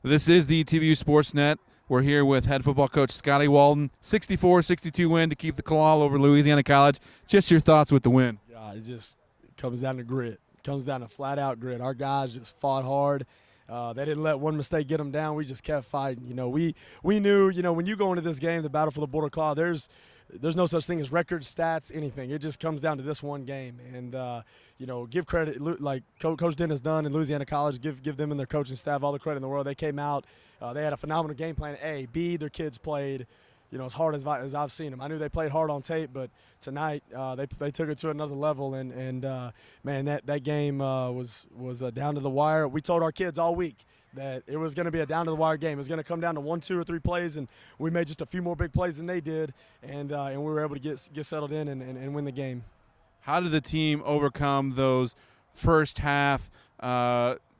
This is the ETBU Sportsnet. We're here with head football coach Scotty Walden. 64-62 win to keep the claw over Louisiana College. Just your thoughts with the win. Yeah, it just comes down to grit. It comes down to flat-out grit. Our guys just fought hard. They didn't let one mistake get them down. We just kept fighting. We knew, when you go into this game, the battle for the Border Claw, there's no such thing as records, stats, anything. It just comes down to this one game. And, give credit, like Coach Den has done in Louisiana College, give them and their coaching staff all the credit in the world. They came out. They had a phenomenal game plan, A. B, their kids played, as hard as I've seen them. I knew they played hard on tape, but tonight they took it to another level. And man, that game was down to the wire. We told our kids all week that it was going to be a down-to-the-wire game. It was going to come down to 1, 2, or 3 plays, and we made just a few more big plays than they did, and we were able to get settled in and win the game. How did the team overcome those first half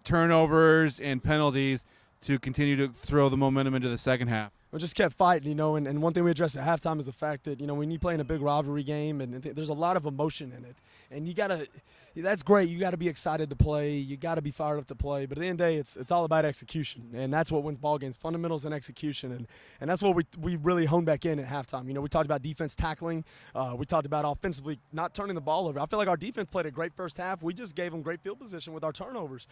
turnovers and penalties to continue to throw the momentum into the second half? We just kept fighting, and one thing we addressed at halftime is the fact that, when you play in a big rivalry game and there's a lot of emotion in it, and that's great. You got to be excited to play. You got to be fired up to play. But at the end of the day, it's all about execution, and that's what wins ball games: fundamentals and execution. And that's what we really honed back in at halftime. We talked about defense tackling. We talked about offensively not turning the ball over. I feel like our defense played a great first half. We just gave them great field position with our turnovers.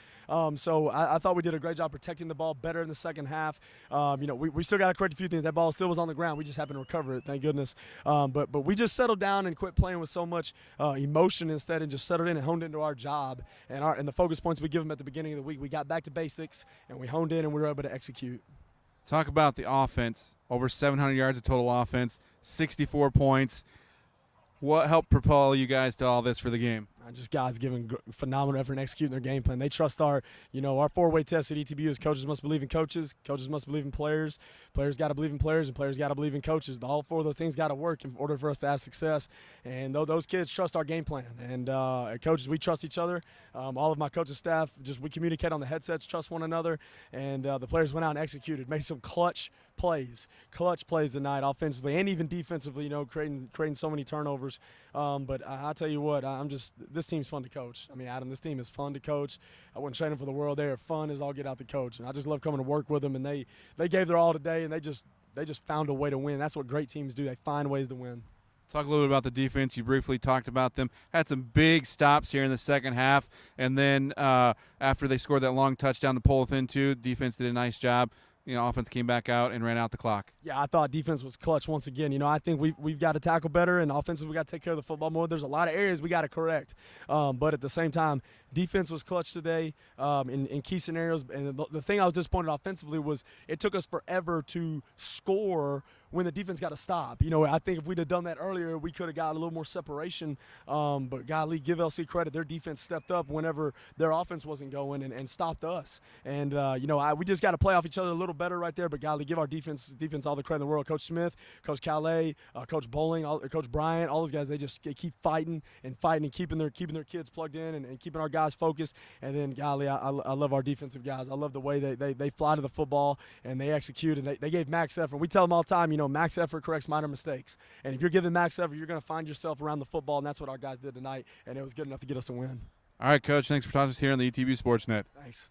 So I thought we did a great job protecting the ball better in the second half. We still got to correct a few things. That ball still was on the ground. We just happened to recover it, thank goodness. But we just settled down and quit playing with so much emotion instead, and just settled in and honed into our job and the focus points we give them at the beginning of the week. We got back to basics, and we honed in, and we were able to execute. Talk about the offense. Over 700 yards of total offense, 64 points. What helped propel you guys to all this for the game? Just guys giving phenomenal effort and executing their game plan. They trust our 4-way test at ETBU is coaches must believe in coaches, coaches must believe in players, players got to believe in players, and players got to believe in coaches. All 4 of those things got to work in order for us to have success. And those kids trust our game plan. And coaches, we trust each other. All of my coaching staff, we communicate on the headsets, trust one another. And the players went out and executed, made some clutch plays tonight offensively and even defensively, creating so many turnovers. But I'll tell you what, this team's fun to coach. Adam, this team is fun to coach. I wouldn't trade them for the world. They are fun as all get out to coach. And I just love coming to work with them, and they gave their all today, and they just found a way to win. That's what great teams do. They find ways to win. Talk a little bit about the defense. You briefly talked about them. Had some big stops here in the second half, and then after they scored that long touchdown to pull within 2, defense did a nice job. Offense came back out and ran out the clock. Yeah, I thought defense was clutch once again. I think we've got to tackle better, and offensively we got to take care of the football more. There's a lot of areas we got to correct. But at the same time, defense was clutch today in key scenarios. And the thing I was disappointed offensively was it took us forever to score when the defense got to stop. I think if we'd have done that earlier, we could have got a little more separation. But golly, give LC credit. Their defense stepped up whenever their offense wasn't going and stopped us. And, we just got to play off each other a little better right there. But golly, give our defense all the credit in the world. Coach Smith, Coach Calais, Coach Bowling, Coach Bryant, all those guys, they keep fighting and keeping their kids plugged in and keeping our guys focused. And then, golly, I love our defensive guys. I love the way they fly to the football and they execute. And they gave max effort. We tell them all the time, max effort corrects minor mistakes. And if you're giving max effort, you're going to find yourself around the football, and that's what our guys did tonight, and it was good enough to get us a win. All right, Coach, thanks for talking to us here on the ETBU Sportsnet. Thanks.